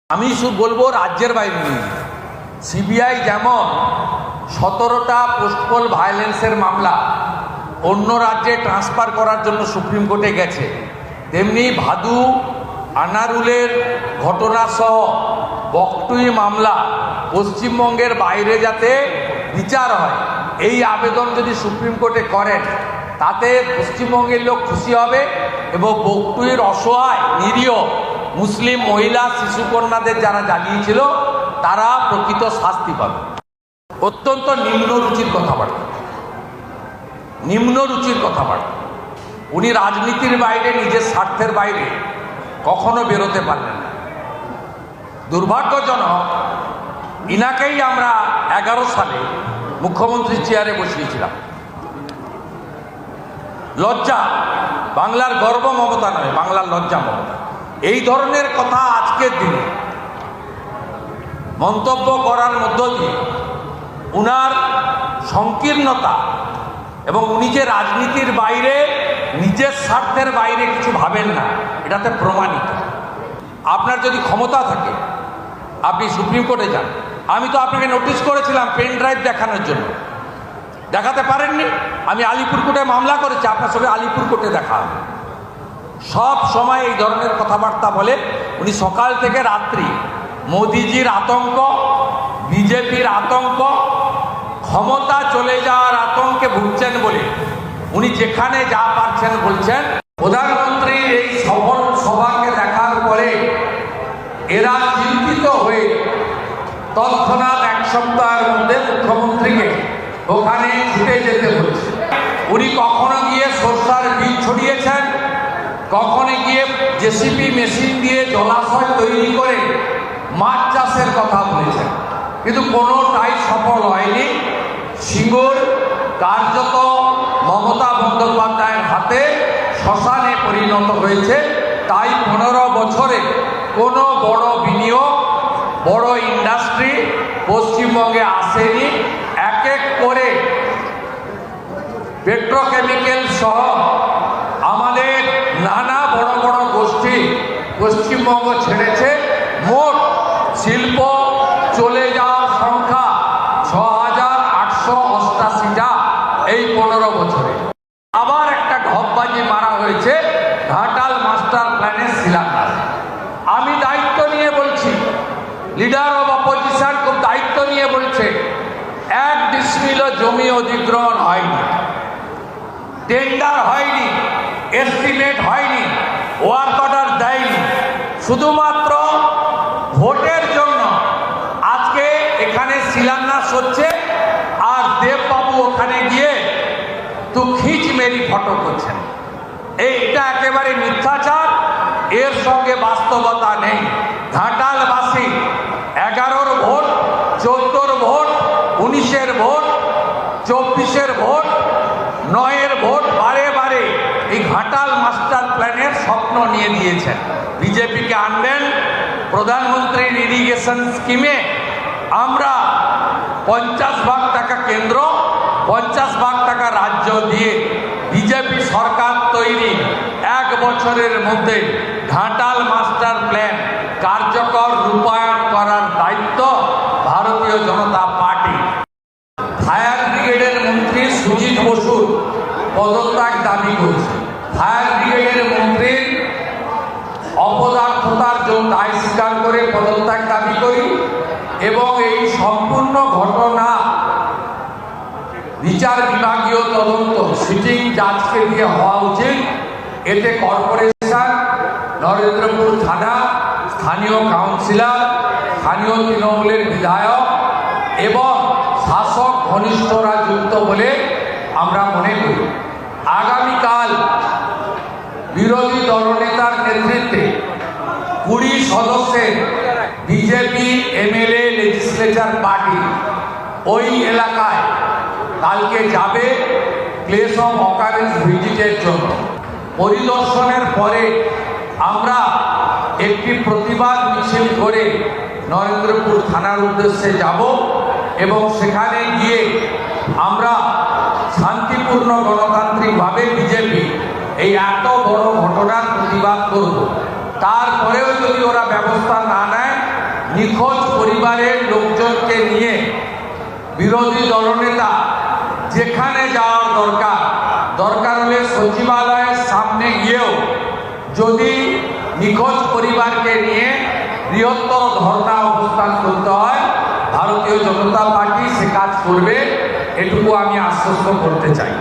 আমি শুধু বলবো রাজ্যের বাইরে নিয়ে সিবিআই যেমন 17টা পোস্টপোল ভায়োলেন্সের মামলা অন্য রাজ্যে ট্রান্সফার করার জন্য সুপ্রিম কোর্টে গেছে, তেমনি ভাদু আনারুলের ঘটনাসহ বকটুই মামলা পশ্চিমবঙ্গের বাইরে যাতে বিচার হয় এই আবেদন যদি সুপ্রিম কোর্টে করেন তাতে পশ্চিমবঙ্গের লোক খুশি হবে এবং বকটুইর অসহায় নিরীহ মুসলিম মহিলা শিশুকন্যাদের যারা জ্বালিয়েছিল তারা প্রকৃত শাস্তি পাবে। অত্যন্ত নিম্নরুচির কথাবার্তা, নিম্নরুচির কথাবার্তা। উনি রাজনীতির বাইরে, নিজের স্বার্থের বাইরে কখনো বেরোতে পারলেন না। দুর্ভাগ্যজনক, ইনাকেই আমরা 11 সালে মুখ্যমন্ত্রী চেয়ারে বসিয়েছিলাম। লজ্জা, বাংলার গর্ব মমতা নয়, বাংলার লজ্জা মমতা। এই ধরনের কথা আজকের দিনে মন্তব্য করার মধ্য দিয়ে উনার সংকীর্ণতা এবং উনি যে রাজনীতির বাইরে, নিজের স্বার্থের বাইরে কিছু ভাবেন না, এটাতে প্রমাণিত। আপনার যদি ক্ষমতা থাকে আপনি সুপ্রিম কোর্টে যান। আমি তো আপনাকে নোটিশ করেছিলাম পেন ড্রাইভ দেখানোর জন্য, দেখাতে পারেননি। আমি আলিপুর কোর্টে মামলা করেছি, আপনার সঙ্গে আলিপুর কোর্টে দেখা হবে। সব সময় এই ধরনের কথাবার্তা বলে উনি। সকাল থেকে রাত্রি মোদিজির আতঙ্ক, বিজেপির আতঙ্ক, ক্ষমতা চলে যাওয়ার আতঙ্কে ভুগছেন বলে উনি যেখানে যা পারছেন বলছেন। প্রধানমন্ত্রীর এই সফল সভাকে দেখার পরে এরা চিন্তিত হয়ে তৎক্ষণাৎ 1 সপ্তাহের মধ্যে মুখ্যমন্ত্রীকে ওখানে ছুটে যেতে হচ্ছে। উনি কখনো গিয়ে সরষার বীজ ছড়িয়েছেন, কখনো গিয়ে জেসিপি মেশিন দিয়ে জলাশয় তৈরি করে মাছ চাষের কথা বলেছেন, কিন্তু কোনোটাই সফল হয়নি। সিঙ্গুর কার্যত মমতা বন্দ্যোপাধ্যায়ের হাতে শ্মশানে পরিণত হয়েছে। তাই 15 বছরে কোনো বড় বিনিয়োগ, বড় ইন্ডাস্ট্রি পশ্চিমবঙ্গে আসেনি। এক এক করে পেট্রোকেমিক্যাল সহ আমাদের নানা বড় বড় গোষ্ঠী পশ্চিমবঙ্গ ছেড়েছে। মোট শিল্প চলে যাওয়ার সংখ্যা 6888টা এই 15 বছরে। আবার একটা ঢপবাজি মারা হয়েছে ঘাটাল মাস্টার প্ল্যানের শিলান্যাস। আমি দায়িত্ব নিয়ে বলছি, লিডার অব অপোজিশন খুব দায়িত্ব নিয়ে বলছে, 1 ডিসমিল জমি অধিগ্রহণ হয়নি, টেন্ডার হয়নি, এস্টিমেট হয়নি, ওয়ার্ক অর্ডার দেয়নি। শুধুমাত্র ভোটের জন্য আজকে এখানে শিলান্যাস হচ্ছে আর দেববাবু ওখানে গিয়ে তো খিচ মেরি ফটো করছেন। এইটা একেবারে মিথ্যাচার, এর সঙ্গে বাস্তবতা নেই। ঘাটালবাসী 11-র ভোট, 14-র ভোট, 19-এর ভোট, 24-এর ভোট, 9-এর ভোট বারে বারে এই ঘাটাল মাস্টার প্ল্যানের স্বপ্ন নিয়ে দিয়েছেন। বিজেপিকে আনবেন প্রধানমন্ত্রীর ইরিগেশন স্কিমে। আমরা 50 ভাগ টাকা কেন্দ্র, 50 ভাগ টাকা রাজ্য দিয়ে বিজেপি সরকার তৈরি। 1 বছরের মধ্যে ঘাটাল মাস্টার প্ল্যান কার্যকর রূপায়ণ করার দায়িত্ব ভারতীয় জনতা পার্টি। ফায়ার ব্রিগেডের মন্ত্রী সুজিত বসুর পদত্যাগ দাবি করছে। ফায়ার ব্রিগেডের মন্ত্রীর অপদার্থতার জন্য দায় স্বীকার করে পদত্যাগ দাবি করি এবং এই সম্পূর্ণ ঘটনা বিচার বিভাগীয় তদন্ত সিটিং জাজকে দিয়ে হওয়া উচিত। এতে কর্পোরেশন, নরেন্দ্রপুর থানা, স্থানীয় কাউন্সিলর, স্থানীয় তৃণমূলের বিধায়ক এবং শাসক ঘনিষ্ঠরা যুক্ত বলে আমরা মনে করি। আগামীকাল বিরোধী দলনেতার নেতৃত্বে 20 সদস্যের বিজেপি এমএলএ লেজিসলেচার পার্টি ওই এলাকায় কালকে যাবে প্লেস অফ অকারেন্স ভিজিটের জন্য। পরিদর্শনের পরে আমরা একটি প্রতিবাদ মিছিল করে নরেন্দ্রপুর থানার উদ্দেশ্যে যাব এবং সেখানে গিয়ে আমরা শান্তিপূর্ণ গণতান্ত্রিকভাবে বিজেপি এই এত বড় ঘটনার প্রতিবাদ করব। তারপরেও যদি ওরা ব্যবস্থা না নেয় নিখোঁজ পরিবারের লোকজনকে নিয়ে বিরোধী দলনেতা যেখানে যাওয়ার দরকার হলে সচিবালয়ের সামনে গিয়েও যদি নিখোঁজ পরিবারকে নিয়ে বৃহত্তর ধর্ণা অবস্থান করতে হয়, ভারতীয় জনতা পার্টি সে কাজ করবে, এটুকু আমি আশ্বস্ত করতে চাই।